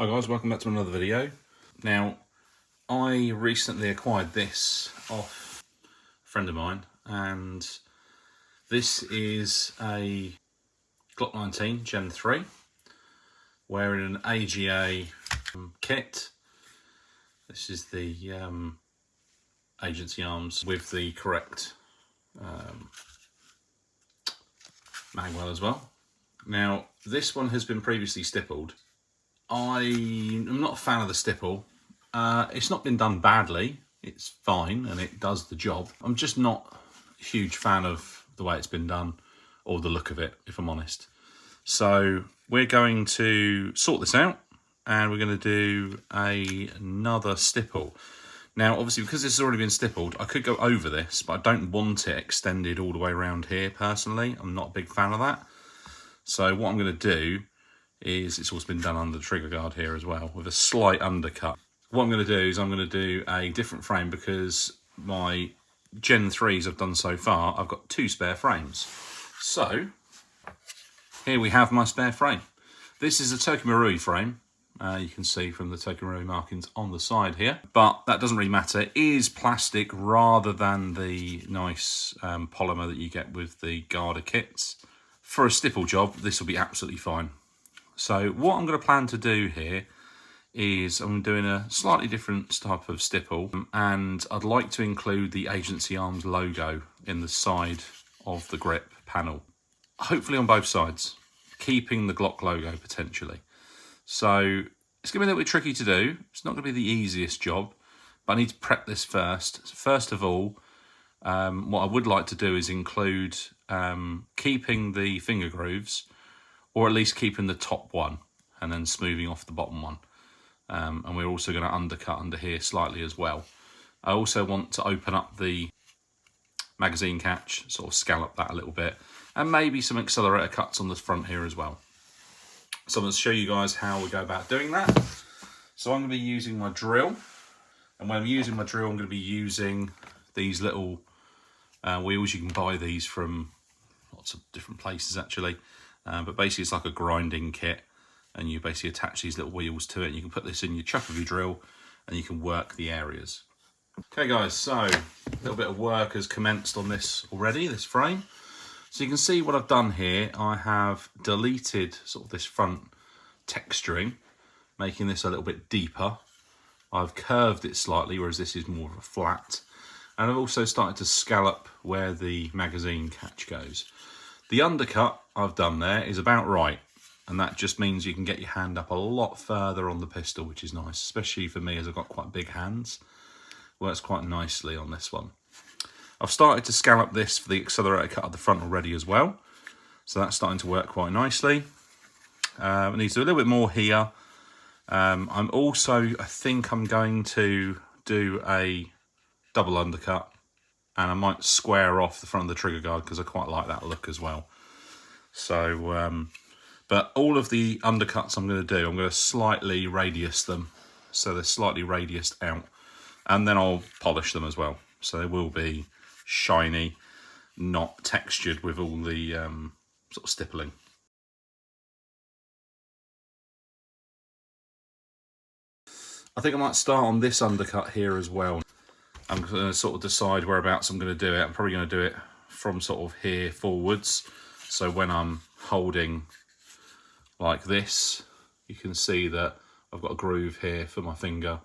Hi guys, welcome back to another video. Now, I recently acquired this off a friend of mine, and this is a Glock 19 Gen 3 wearing an AGA kit. This is the agency arms with the correct magwell as well. Now, this one has been previously stippled. I'm not a fan of the stipple. It's not been done badly. It's fine and it does the job. I'm just not a huge fan of the way it's been done or the look of it, if I'm honest. So we're going to sort this out and we're going to do another stipple. Now, obviously, because this has already been stippled, I could go over this, but I don't want it extended all the way around here, personally. I'm not a big fan of that. So what I'm going to do is, it's also been done under the trigger guard here as well, with a slight undercut. What I'm going to do is I'm going to do a different frame, because my Gen 3s I've done so far, I've got 2 spare frames. So, here we have my spare frame. This is a Toki Marui frame. You can see from the Toki Marui markings on the side here, but that doesn't really matter. It is plastic rather than the nice polymer that you get with the Garda kits. For a stipple job, this will be absolutely fine. So what I'm going to plan to do here is I'm doing a slightly different type of stipple, and I'd like to include the Agency Arms logo in the side of the grip panel. Hopefully on both sides, keeping the Glock logo potentially. So it's going to be a little bit tricky to do. It's not going to be the easiest job, but I need to prep this first. First of all, what I would like to do is include keeping the finger grooves, or at least keeping the top one and then smoothing off the bottom one. And we're also going to undercut under here slightly as well. I also want to open up the magazine catch, sort of scallop that a little bit, and maybe some accelerator cuts on the front here as well. So I'm going to show you guys how we go about doing that. So I'm going to be using my drill, and when I'm using my drill, I'm going to be using these little wheels. You can buy these from lots of different places actually. But basically it's like a grinding kit, and you basically attach these little wheels to it, and you can put this in your chuck of your drill and you can work the areas. Okay guys, so a little bit of work has commenced on this already, this frame. So you can see what I've done here. I have deleted sort of this front texturing, making this a little bit deeper. I've curved it slightly, whereas this is more of a flat. And I've also started to scallop where the magazine catch goes. The undercut I've done there is about right, and that just means you can get your hand up a lot further on the pistol, which is nice, especially for me as I've got quite big hands. Works quite nicely on this one. I've started to scallop this for the accelerator cut at the front already as well, so that's starting to work quite nicely. I need to do a little bit more here. I'm also, I think I'm going to do a double undercut, and I might square off the front of the trigger guard because I quite like that look as well. So, but all of the undercuts I'm going to do, I'm going to slightly radius them, so they're slightly radiused out, and then I'll polish them as well. So they will be shiny, not textured with all the sort of stippling. I think I might start on this undercut here as well. I'm going to sort of decide whereabouts I'm going to do it. I'm probably going to do it from sort of here forwards. So when I'm holding like this, you can see that I've got a groove here for my finger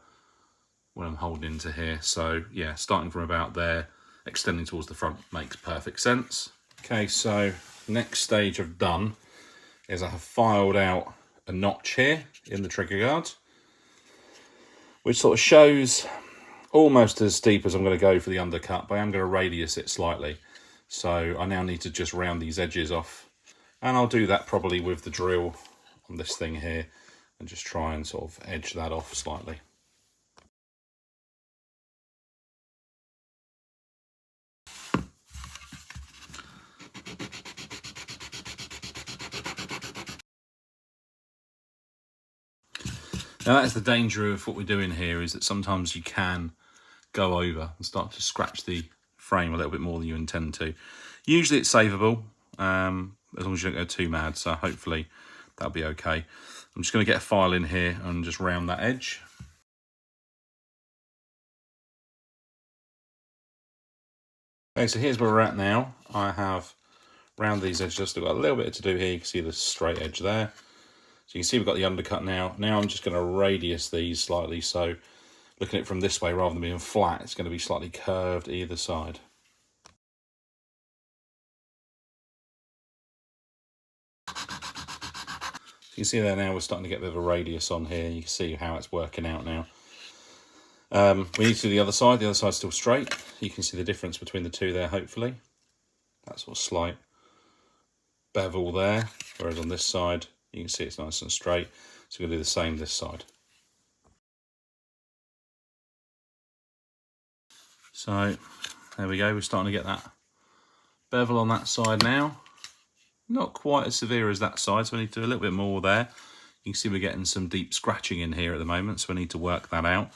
when I'm holding into here. So yeah, starting from about there, extending towards the front makes perfect sense. Okay, so next stage I've done is I have filed out a notch here in the trigger guard, which sort of shows almost as steep as I'm going to go for the undercut, but I am going to radius it slightly. So I now need to just round these edges off, and I'll do that probably with the drill on this thing here and just try and sort of edge that off slightly. Now that's the danger of what we're doing here, is that sometimes you can go over and start to scratch the frame a little bit more than you intend to. Usually it's savable, as long as you don't go too mad, so hopefully that'll be okay. I'm just going to get a file in here and just round that edge. Okay, so here's where we're at now. I have round these edges, still got a little bit to do here. You can see the straight edge there. So you can see we've got the undercut now. Now I'm just going to radius these slightly, so looking at it from this way rather than being flat, it's going to be slightly curved either side. You can see there now we're starting to get a bit of a radius on here. You can see how it's working out now. We need to do the other side. The other side's still straight. You can see the difference between the two there, hopefully. That sort of slight bevel there, whereas on this side, you can see it's nice and straight. So we're going to do the same this side. So there we go. We're starting to get that bevel on that side now. Not quite as severe as that side, so we need to do a little bit more there. You can see we're getting some deep scratching in here at the moment, so we need to work that out.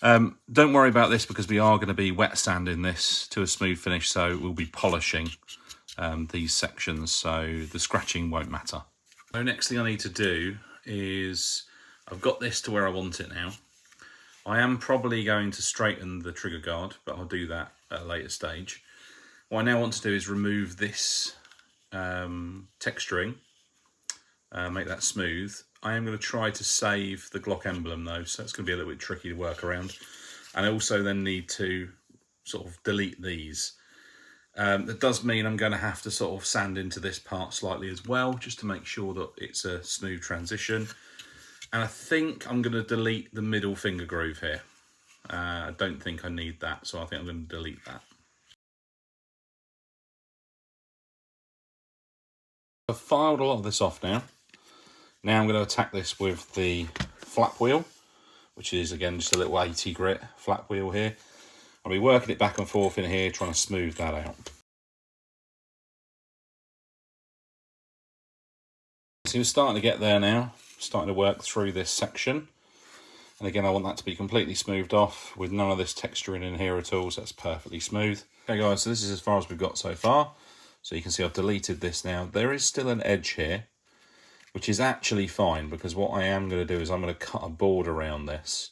Don't worry about this because we are going to be wet sanding this to a smooth finish, so we'll be polishing these sections, so the scratching won't matter. So next thing I need to do is, I've got this to where I want it now. I am probably going to straighten the trigger guard, but I'll do that at a later stage. What I now want to do is remove this texturing, make that smooth. I am going to try to save the Glock emblem though, so it's going to be a little bit tricky to work around. And I also then need to sort of delete these. That does mean I'm going to have to sort of sand into this part slightly as well, just to make sure that it's a smooth transition. And I think I'm going to delete the middle finger groove here. I don't think I need that, so I think I'm going to delete that. I've filed a lot of this off now. Now I'm going to attack this with the flap wheel, which is again just a little 80 grit flap wheel here. I'll be working it back and forth in here, trying to smooth that out. So we're starting to get there now, starting to work through this section. And again, I want that to be completely smoothed off with none of this texturing in here at all, so that's perfectly smooth. Okay guys, so this is as far as we've got so far. So you can see I've deleted this now. There is still an edge here, which is actually fine, because what I am going to do is I'm going to cut a board around this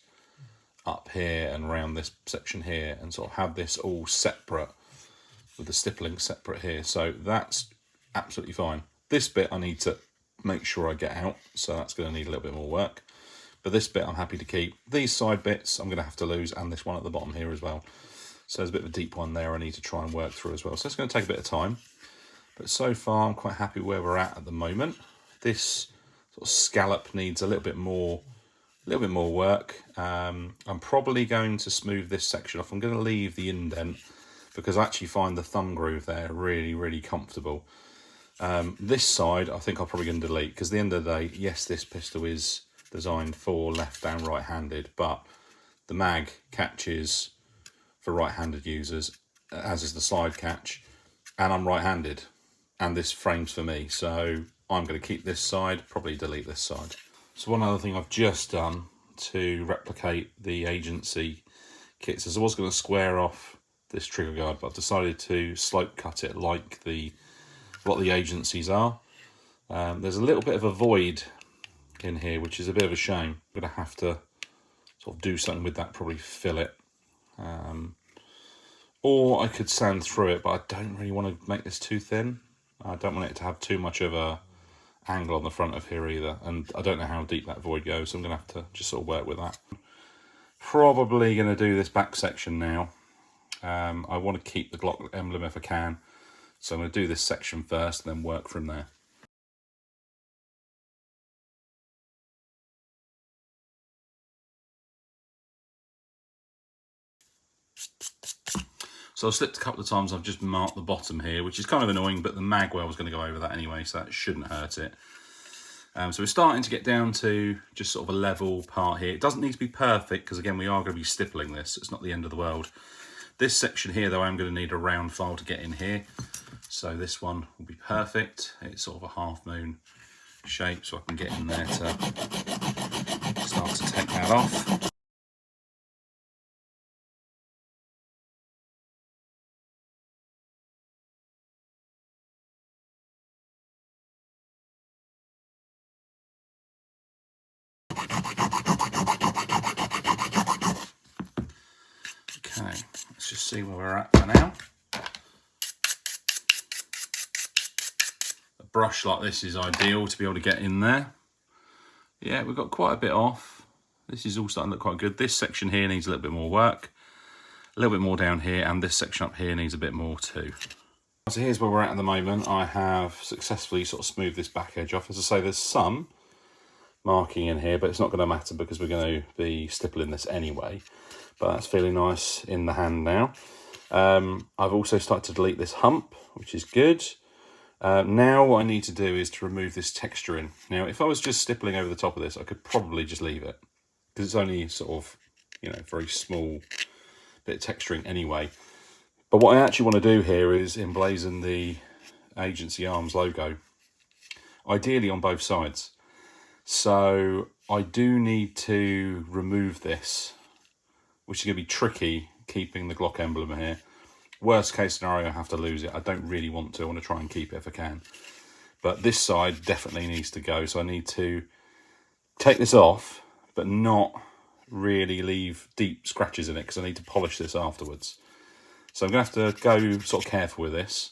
up here and around this section here and sort of have this all separate with the stippling separate here. So that's absolutely fine. This bit I need to make sure I get out, so that's going to need a little bit more work. But this bit I'm happy to keep. These side bits I'm going to have to lose, and this one at the bottom here as well. So there's a bit of a deep one there I need to try and work through as well. So it's going to take a bit of time. But so far I'm quite happy where we're at the moment. This sort of scallop needs a little bit more work. I'm probably going to smooth this section off. I'm going to leave the indent because I actually find the thumb groove there really, really comfortable. This side I think I'm probably going to delete, because at the end of the day, yes, this pistol is designed for left and right-handed, but the mag catches for right-handed users, as is the slide catch, and I'm right-handed, and this frame's for me, so I'm going to keep this side, probably delete this side. So one other thing I've just done to replicate the agency kits is I was going to square off this trigger guard, but I've decided to slope cut it like what the agencies are. There's a little bit of a void in here, which is a bit of a shame. I'm going to have to sort of do something with that, probably fill it. Or I could sand through it, but I don't really want to make this too thin. I don't want it to have too much of a angle on the front of here either, and I don't know how deep that void goes, so I'm going to have to just sort of work with that. Probably going to do this back section now. I want to keep the Glock emblem if I can, so I'm going to do this section first and then work from there. So I've slipped a couple of times. I've just marked the bottom here, which is kind of annoying, but the mag well was going to go over that anyway, so that shouldn't hurt it. So we're starting to get down to just sort of a level part here. It doesn't need to be perfect, because again, we are going to be stippling this. It's not the end of the world. This section here, though, I'm going to need a round file to get in here. So this one will be perfect. It's sort of a half moon shape, so I can get in there to start to take that off. see where we're at for now. A brush like this is ideal to be able to get in there. Yeah, we've got quite a bit off. This is all starting to look quite good. This section here needs a little bit more work. A little bit more down here, and this section up here needs a bit more too. So here's where we're at the moment. I have successfully sort of smoothed this back edge off. As I say, there's some marking in here, but it's not going to matter because we're going to be stippling this anyway. But that's feeling nice in the hand now. I've also started to delete this hump, which is good. Now what I need to do is to remove this texturing. Now, if I was just stippling over the top of this, I could probably just leave it because it's only sort of, you know, very small bit of texturing anyway. But what I actually want to do here is emblazon the agency arms logo, ideally on both sides. So I do need to remove this, which is going to be tricky, keeping the Glock emblem here. Worst case scenario, I have to lose it. I don't really want to. I want to try and keep it if I can. But this side definitely needs to go. So I need to take this off, but not really leave deep scratches in it because I need to polish this afterwards. So I'm going to have to go sort of careful with this.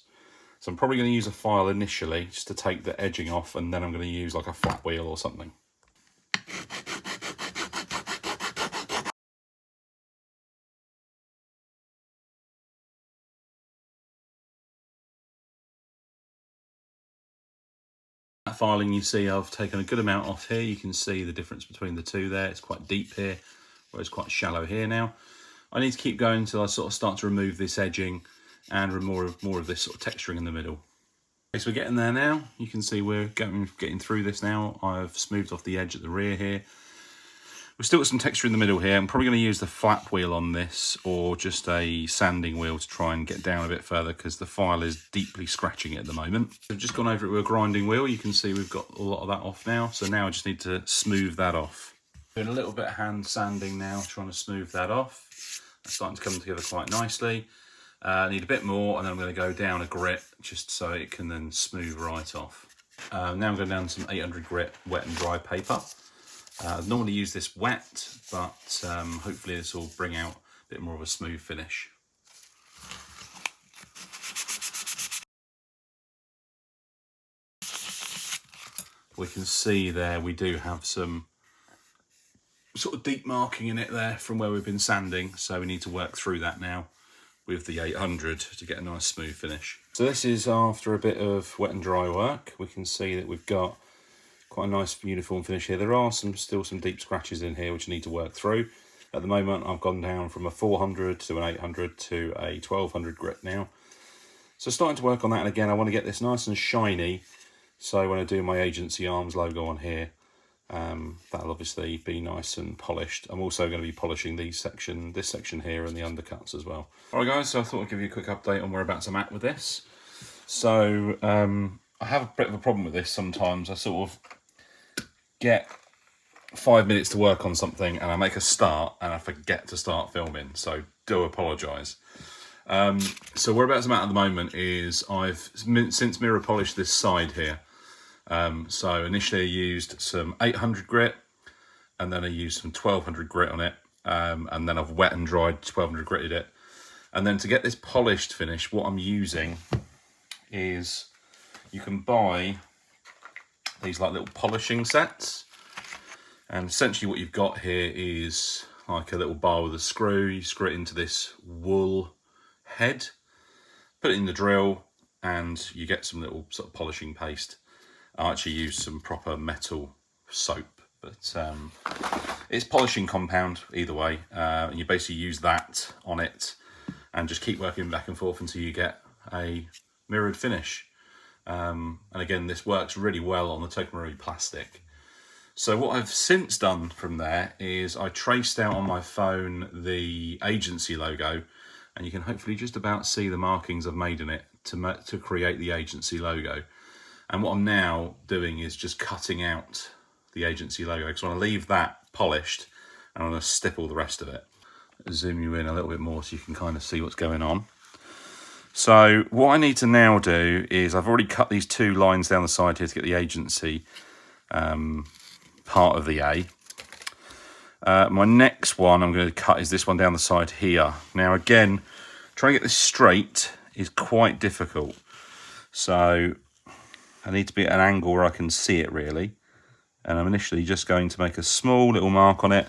So I'm probably going to use a file initially just to take the edging off, and then I'm going to use like a flat wheel or something. That filing, you see I've taken a good amount off here. You can see the difference between the two there. It's quite deep here, whereas quite shallow here now. I need to keep going until I sort of start to remove this edging and more of this sort of texturing in the middle. Okay, so we're getting there now. You can see we're getting through this now. I've smoothed off the edge at the rear here. We've still got some texture in the middle here. I'm probably going to use the flap wheel on this or just a sanding wheel to try and get down a bit further because the file is deeply scratching it at the moment. I've just gone over it with a grinding wheel. You can see we've got a lot of that off now. So now I just need to smooth that off. Doing a little bit of hand sanding now, trying to smooth that off. That's starting to come together quite nicely. I need a bit more, and then I'm going to go down a grit just so it can then smooth right off. Now I'm going down some 800 grit wet and dry paper. I normally use this wet, but hopefully this will bring out a bit more of a smooth finish. We can see there we do have some sort of deep marking in it there from where we've been sanding, so we need to work through that now with the 800 to get a nice smooth finish. So this is after a bit of wet and dry work. We can see that we've got quite a nice uniform finish here. There are still some deep scratches in here which I need to work through. At the moment I've gone down from a 400 to an 800 to a 1200 grit now. So starting to work on that, and again I want to get this nice and shiny, so when I do my agency arms logo on here, that'll obviously be nice and polished. I'm also going to be polishing this section here and the undercuts as well. Alright guys, so I thought I'd give you a quick update on whereabouts I'm at with this. So I have a bit of a problem with this sometimes. I sort of get 5 minutes to work on something and I make a start and I forget to start filming, so do apologise. So whereabouts I'm at the moment is I've since mirror polished this side here. So initially I used some 800 grit and then I used some 1200 grit on it, and then I've wet and dried 1200 gritted it. And then to get this polished finish, what I'm using is, you can buy these like little polishing sets, and essentially what you've got here is like a little bar with a screw. You screw it into this wool head, put it in the drill, and you get some little sort of polishing paste. I actually use some proper metal soap, but it's polishing compound either way, and you basically use that on it and just keep working back and forth until you get a mirrored finish. And again, this works really well on the Marui plastic. So what I've since done from there is I traced out on my phone the agency logo, and you can hopefully just about see the markings I've made in it to create the agency logo. And what I'm now doing is just cutting out the agency logo because I want to leave that polished and I'm going to stipple the rest of it. Zoom you in a little bit more so you can kind of see what's going on. So what I need to now do is, I've already cut these two lines down the side here to get the agency part of the A. My next one I'm going to cut is this one down the side here. Now again, trying to get this straight is quite difficult. So I need to be at an angle where I can see it really. And I'm initially just going to make a small little mark on it,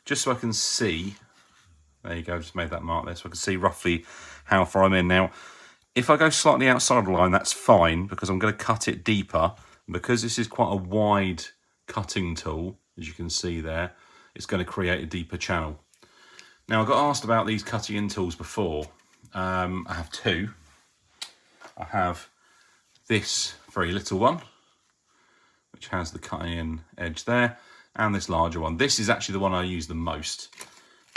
just so I can see. There you go, just made that mark there, so I can see roughly how far I'm in. Now, if I go slightly outside the line, that's fine, because I'm going to cut it deeper. Because this is quite a wide cutting tool, as you can see there, it's going to create a deeper channel. Now, I got asked about these cutting in tools before. I have two. I have this very little one, which has the cutting in edge there, and this larger one. This is actually the one I use the most.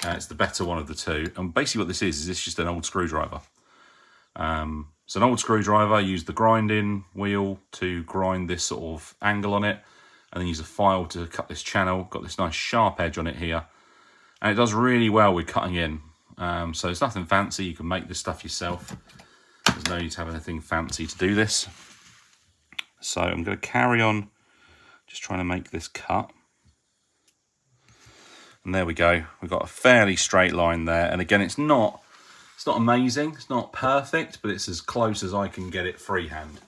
It's the better one of the two. And basically what this is it's just an old screwdriver. It's an old screwdriver. I use the grinding wheel to grind this sort of angle on it, and then use a file to cut this channel. Got this nice sharp edge on it here. And it does really well with cutting in. So it's nothing fancy. You can make this stuff yourself. There's no need to have anything fancy to do this. So I'm going to carry on just trying to make this cut. And there we go. We've got a fairly straight line there. And again, it's not amazing. It's not perfect, but it's as close as I can get it freehand.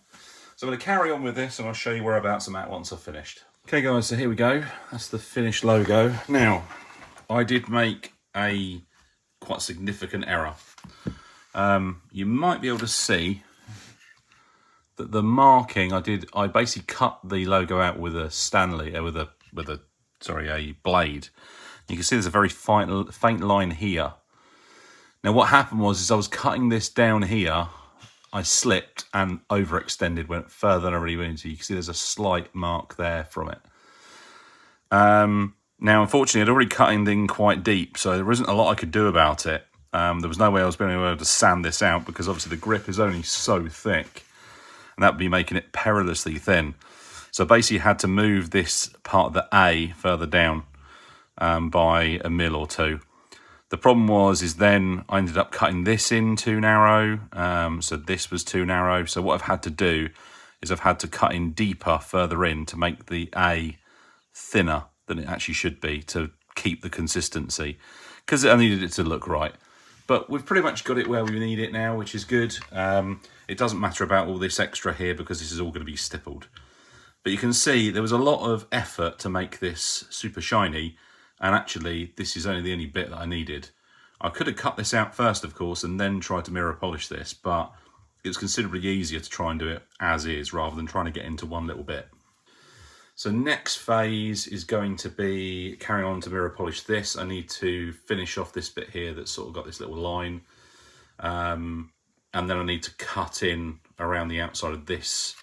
So I'm going to carry on with this and I'll show you whereabouts I'm at once I've finished. Okay guys, so here we go. That's the finished logo. Now, I did make a quite significant error. You might be able to see that the marking I basically cut the logo out with a Stanley, a blade. You can see there's a very faint line here. Now what happened was I was cutting this down here, I slipped and overextended, went further than I really went into. You can see there's a slight mark there from it. Now unfortunately I'd already cut in quite deep, so there isn't a lot I could do about it. There was no way I was being able to sand this out, because obviously the grip is only so thick, and that would be making it perilously thin. So basically had to move this part of the A further down by a mil or two. The problem is then I ended up cutting this in too narrow, so this was too narrow. So what I've had to do is I've had to cut in deeper further in to make the A thinner than it actually should be, to keep the consistency, because I needed it to look right. But we've pretty much got it where we need it now, which is good. It doesn't matter about all this extra here, because this is all going to be stippled. But you can see there was a lot of effort to make this super shiny, and actually this is only the only bit that I needed. I could have cut this out first, of course, and then tried to mirror polish this, but it's considerably easier to try and do it as is, rather than trying to get into one little bit. So next phase is going to be carrying on to mirror polish this. I need to finish off this bit here that's sort of got this little line. And then I need to cut in around the outside of this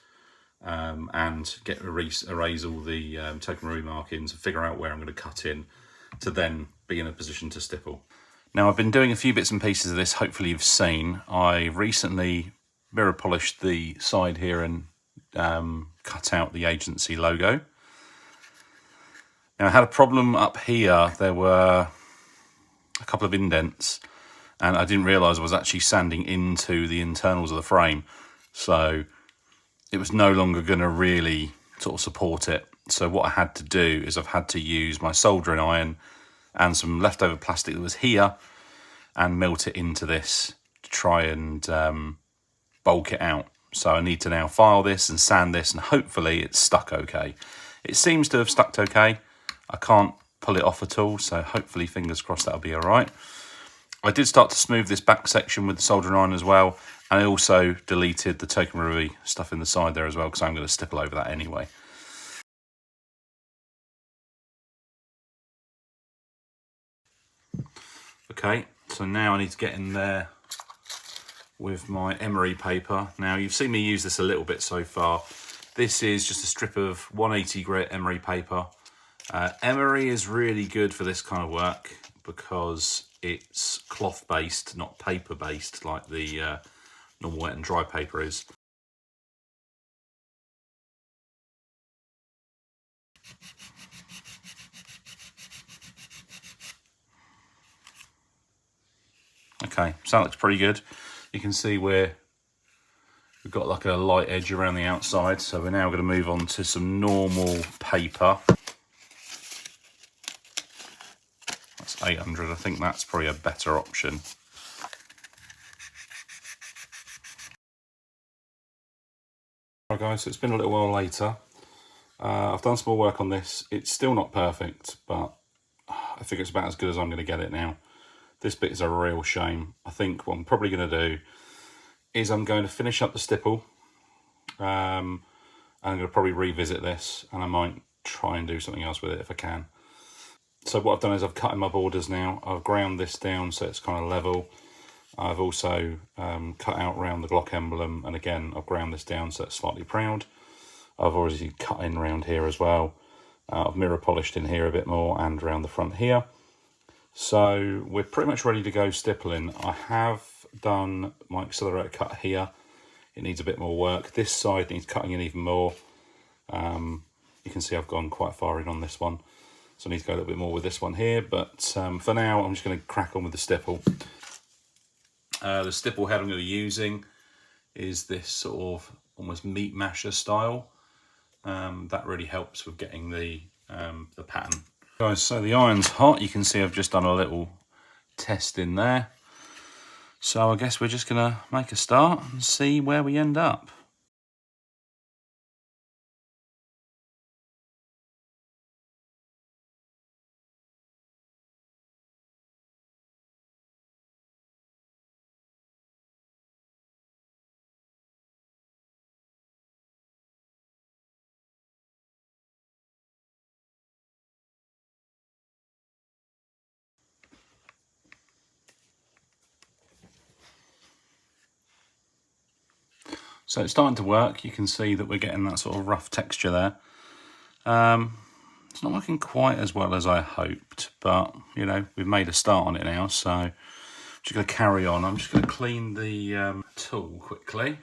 and erase all the token Marui markings and figure out where I'm going to cut in to then be in a position to stipple. Now I've been doing a few bits and pieces of this, hopefully you've seen. I recently mirror polished the side here and cut out the agency logo. Now I had a problem up here. There were a couple of indents, and I didn't realise I was actually sanding into the internals of the frame, so it was no longer going to really sort of support it. So what I had to do is I've had to use my soldering iron and some leftover plastic that was here and melt it into this to try and bulk it out. So I need to now file this and sand this, and hopefully it's stuck okay. It seems to have stuck okay. I can't pull it off at all, so hopefully, fingers crossed, that'll be all right. I did start to smooth this back section with the soldering iron as well, and I also deleted the token Marui stuff in the side there as well, because I'm going to stipple over that anyway. Okay, so now I need to get in there with my emery paper. Now you've seen me use this a little bit so far. This is just a strip of 180 grit emery paper. Emery is really good for this kind of work because it's cloth based, not paper based like the normal wet and dry paper is. Okay, so that looks pretty good. You can see we've got like a light edge around the outside, so we're now going to move on to some normal paper. That's 800, I think that's probably a better option. Right guys, so it's been a little while later. I've done some more work on this. It's still not perfect, but I think it's about as good as I'm going to get it now. This bit is a real shame. I think what I'm probably going to do is I'm going to finish up the stipple. And I'm going to probably revisit this, and I might try and do something else with it if I can. So what I've done is I've cut in my borders now. I've ground this down so it's kind of level. I've also cut out around the Glock emblem, and again I've ground this down so it's slightly proud. I've already cut in around here as well. I've mirror polished in here a bit more and around the front here. So we're pretty much ready to go stippling. I have done my accelerator cut here. It needs a bit more work. This side needs cutting in even more. You can see I've gone quite far in on this one, so I need to go a little bit more with this one here. But for now, I'm just going to crack on with the stipple. The stipple head I'm going to be using is this sort of almost meat masher style. That really helps with getting the pattern. Guys, so the iron's hot. You can see I've just done a little test in there. So I guess we're just going to make a start and see where we end up. So it's starting to work. You can see that we're getting that sort of rough texture there. It's not looking quite as well as I hoped, but you know, we've made a start on it now, so I'm just going to carry on. I'm just going to clean the tool quickly.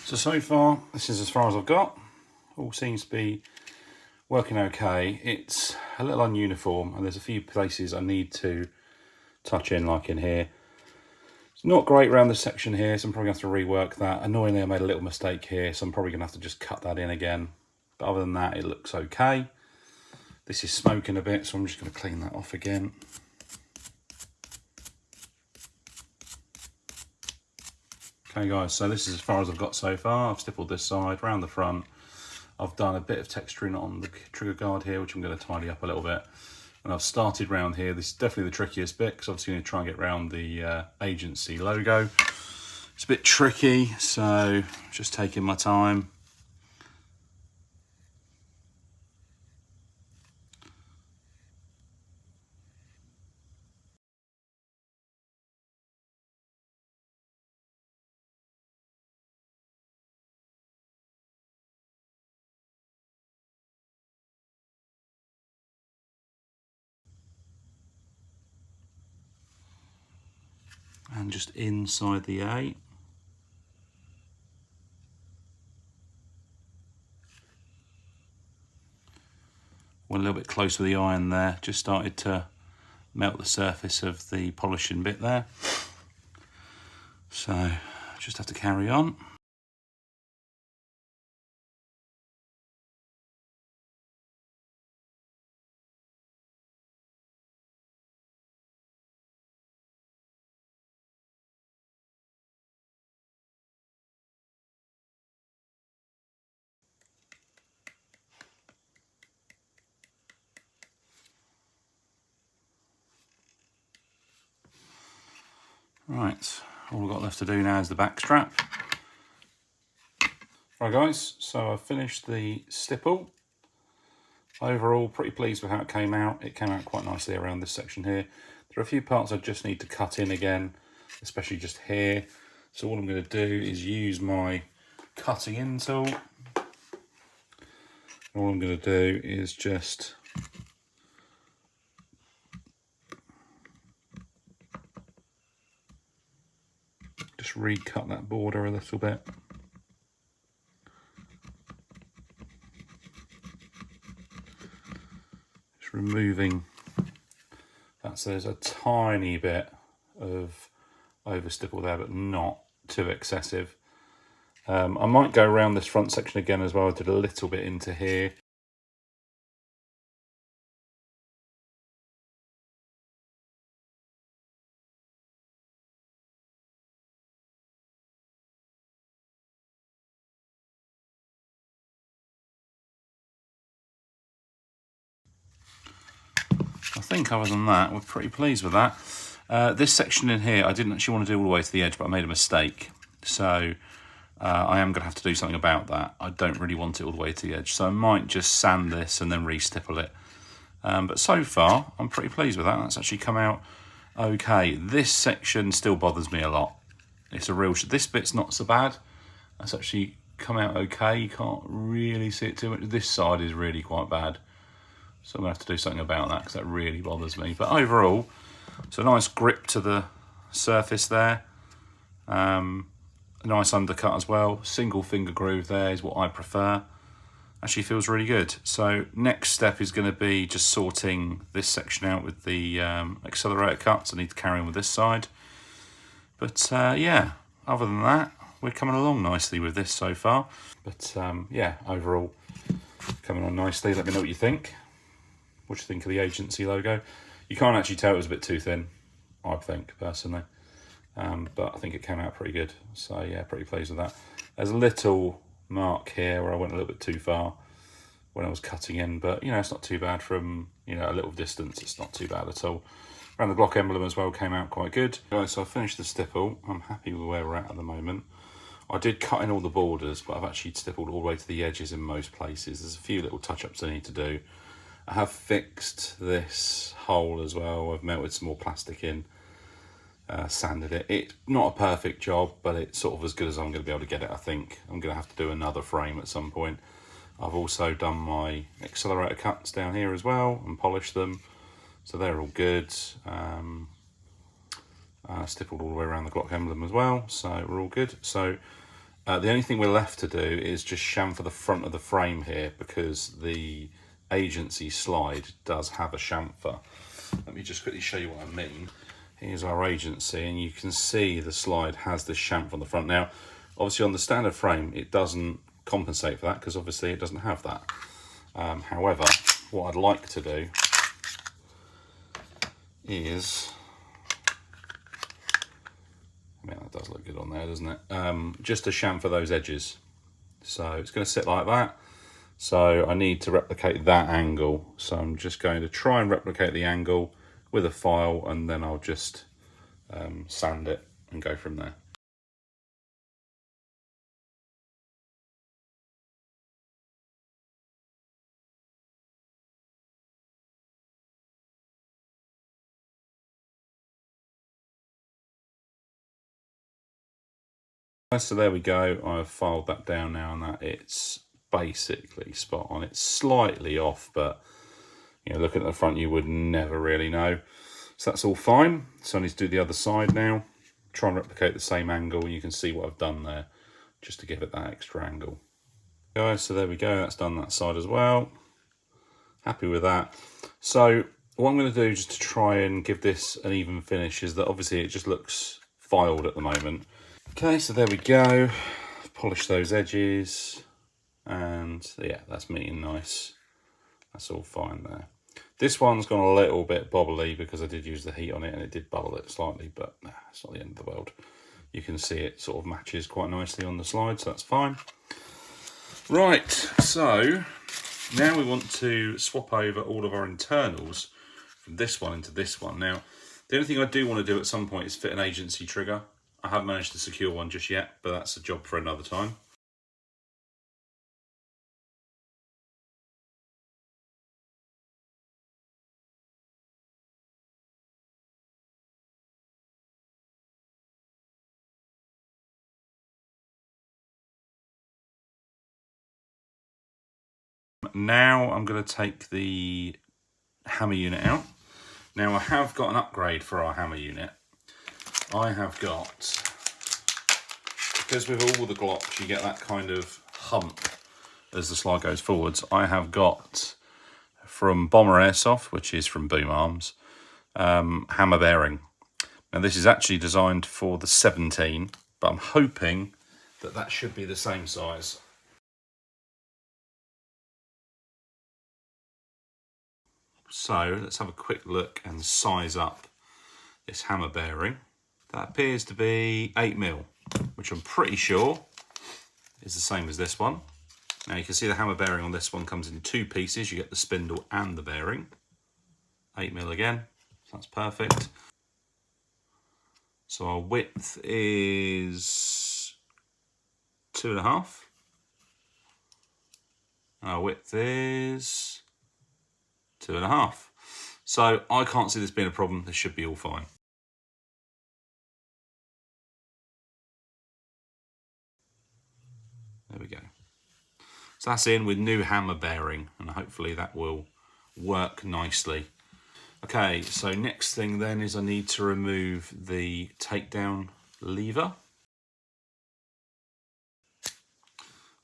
So far, this is as far as I've got. All seems to be working okay. It's a little ununiform, and there's a few places I need to touch in, like in here. It's not great around this section here, so I'm probably going to have to rework that. Annoyingly, I made a little mistake here, so I'm probably going to have to just cut that in again. But other than that, it looks okay. This is smoking a bit, so I'm just going to clean that off again. Okay guys, so this is as far as I've got so far. I've stippled this side, round the front. I've done a bit of texturing on the trigger guard here, which I'm going to tidy up a little bit. And I've started round here. This is definitely the trickiest bit, because obviously I'm going to try and get around the agency logo. It's a bit tricky, so just taking my time. And just inside the A. Went a little bit close with the iron there, just started to melt the surface of the polishing bit there. So just have to carry on. Right, all we've got left to do now is the back strap. Right guys, so I've finished the stipple. Overall, pretty pleased with how it came out. It came out quite nicely around this section here. There are a few parts I just need to cut in again, especially just here. So all I'm going to do is use my cutting in tool. All I'm going to do is just recut that border a little bit. Just removing that, so there's a tiny bit of over stipple there, but not too excessive. I might go around this front section again as well. I did a little bit into here. I think other than that, we're pretty pleased with that. This section in here, I didn't actually want to do all the way to the edge, but I made a mistake. So I am going to have to do something about that. I don't really want it all the way to the edge. So I might just sand this and then re-stipple it. But so far, I'm pretty pleased with that. That's actually come out okay. This section still bothers me a lot. It's a real... This bit's not so bad. That's actually come out okay. You can't really see it too much. This side is really quite bad. So I'm going to have to do something about that because that really bothers me. But overall, it's a nice grip to the surface there. A nice undercut as well. Single finger groove there is what I prefer. Actually feels really good. So next step is going to be just sorting this section out with the accelerator cuts. I need to carry on with this side. But yeah, other than that, we're coming along nicely with this so far. But yeah, overall, coming on nicely. Let me know what you think. What do you think of the agency logo? You can't actually tell it was a bit too thin, I think, personally. But I think it came out pretty good. So yeah, pretty pleased with that. There's a little mark here where I went a little bit too far when I was cutting in, but you know, it's not too bad from, you know, a little distance. It's not too bad at all. Around the Glock emblem as well came out quite good. Guys, so I finished the stipple. I'm happy with where we're at the moment. I did cut in all the borders, but I've actually stippled all the way to the edges in most places. There's a few little touch-ups I need to do. I have fixed this hole as well. I've melted some more plastic in, sanded it. It's not a perfect job, but it's sort of as good as I'm going to be able to get it, I think. I'm going to have to do another frame at some point. I've also done my accelerator cuts down here as well and polished them. So they're all good. Stippled all the way around the Glock emblem as well. So we're all good. So the only thing we're left to do is just chamfer the front of the frame here because the agency slide does have a chamfer. Let me just quickly show you what I mean. Here's our agency, and you can see the slide has this chamfer on the front. Now, obviously on the standard frame, it doesn't compensate for that because obviously it doesn't have that. However, what I'd like to do is, I mean, that does look good on there, doesn't it? Just to chamfer those edges. So it's going to sit like that. So I need to replicate that angle. So I'm just going to try and replicate the angle with a file, and then I'll just sand it and go from there. So there we go. I've filed that down now, and that it's basically spot on. It's slightly off, but you know, looking at the front, you would never really know. So that's all fine. So I need to do the other side now. Try and replicate the same angle, and you can see what I've done there, just to give it that extra angle. Guys, so there we go. That's done that side as well. happy with that. So what I'm going to do just to try and give this an even finish is that obviously it just looks filed at the moment. Okay, so there we go. Polish those edges, and yeah, that's meeting nice. That's all fine there. This one's gone a little bit bobbly because I did use the heat on it and it did bubble it slightly, but nah, it's not the end of the world. You can see it sort of matches quite nicely on the slide, so that's fine. Right, so now we want to swap over all of our internals from this one into this one. Now, the only thing I do want to do at some point is fit an agency trigger. I haven't managed to secure one just yet, but that's a job for another time. Now I'm going to take the hammer unit out. Now I have got an upgrade for our hammer unit. I have got, because with all the Glocks you get that kind of hump as the slide goes forwards, I have got from Bomber Airsoft, which is from Boom Arms, hammer bearing. Now this is actually designed for the 17, but I'm hoping that that should be the same size. So let's have a quick look and size up this hammer bearing. That appears to be 8mm, which I'm pretty sure is the same as this one. Now you can see the hammer bearing on this one comes in 2 pieces. You get the spindle and the bearing. 8mm again, so that's perfect. So our width is 2.5. Our width is 2.5. So I can't see this being a problem. This should be all fine. There we go. So that's in with new hammer bearing, and hopefully that will work nicely. Okay, so next thing then is I need to remove the takedown lever.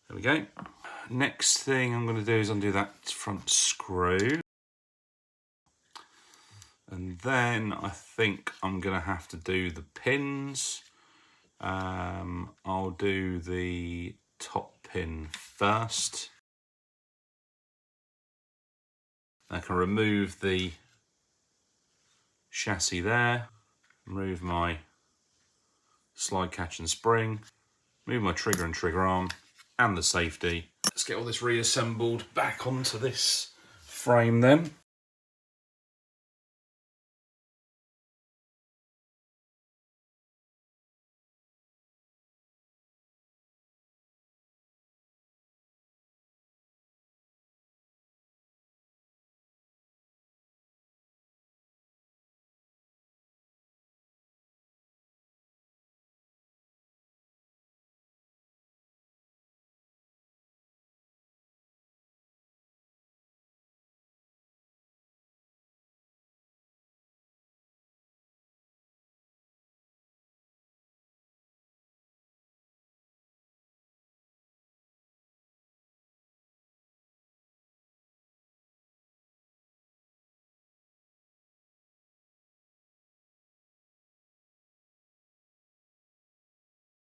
There we go. Next thing I'm going to do is undo that front screw. And then I think I'm going to have to do the pins. I'll do the top pin first. I can remove the chassis there, remove my slide catch and spring, move my trigger and trigger arm, and the safety. Let's get all this reassembled back onto this frame then.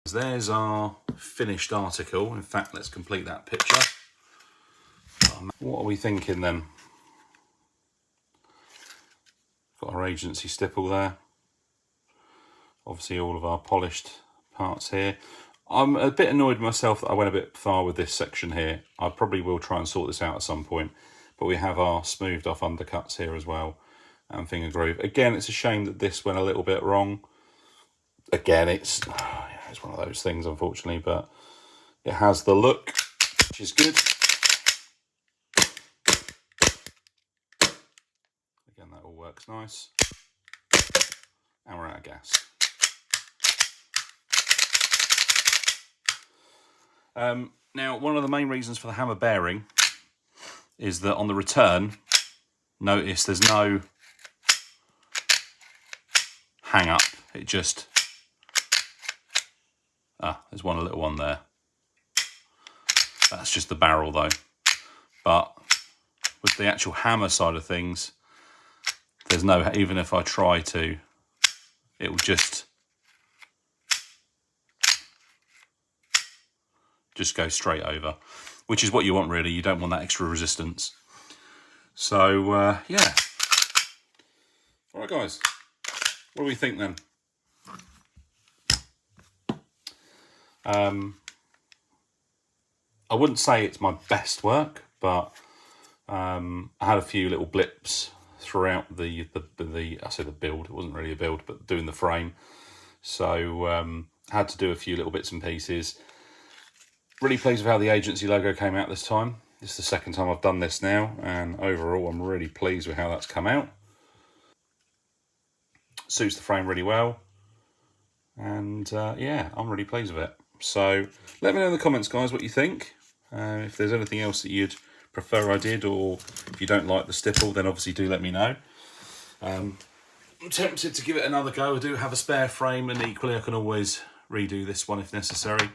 There's our finished article. In fact, let's complete that picture. What are we thinking then? Got our agency stipple there. Obviously all of our polished parts here. I'm a bit annoyed myself that I went a bit far with this section here. I probably will try and sort this out at some point. But we have our smoothed off undercuts here as well. And finger groove. Again, it's a shame that this went a little bit wrong. Again, it's one of those things, unfortunately, but it has the look, which is good. Again, that all works nice. And we're out of gas. Now, one of the main reasons for the hammer bearing is that on the return, notice there's no hang up. It just, there's one little one there. That's just the barrel though. But with the actual hammer side of things, there's no, even if I try to, it will just go straight over, which is what you want really. You don't want that extra resistance. So yeah. All right guys, what do we think then? I wouldn't say it's my best work, but I had a few little blips throughout the I say the build. It wasn't really a build, but doing the frame. So had to do a few little bits and pieces. Really pleased with how the agency logo came out this time. This is the second time I've done this now, and overall I'm really pleased with how that's come out. Suits the frame really well, and yeah, I'm really pleased with it. So let me know in the comments, guys, what you think. If there's anything else that you'd prefer I did, or if you don't like the stipple, then obviously do let me know. I'm tempted to give it another go. I do have a spare frame, and equally I can always redo this one if necessary.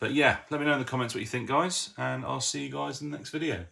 But yeah, let me know in the comments what you think, guys, and I'll see you guys in the next video.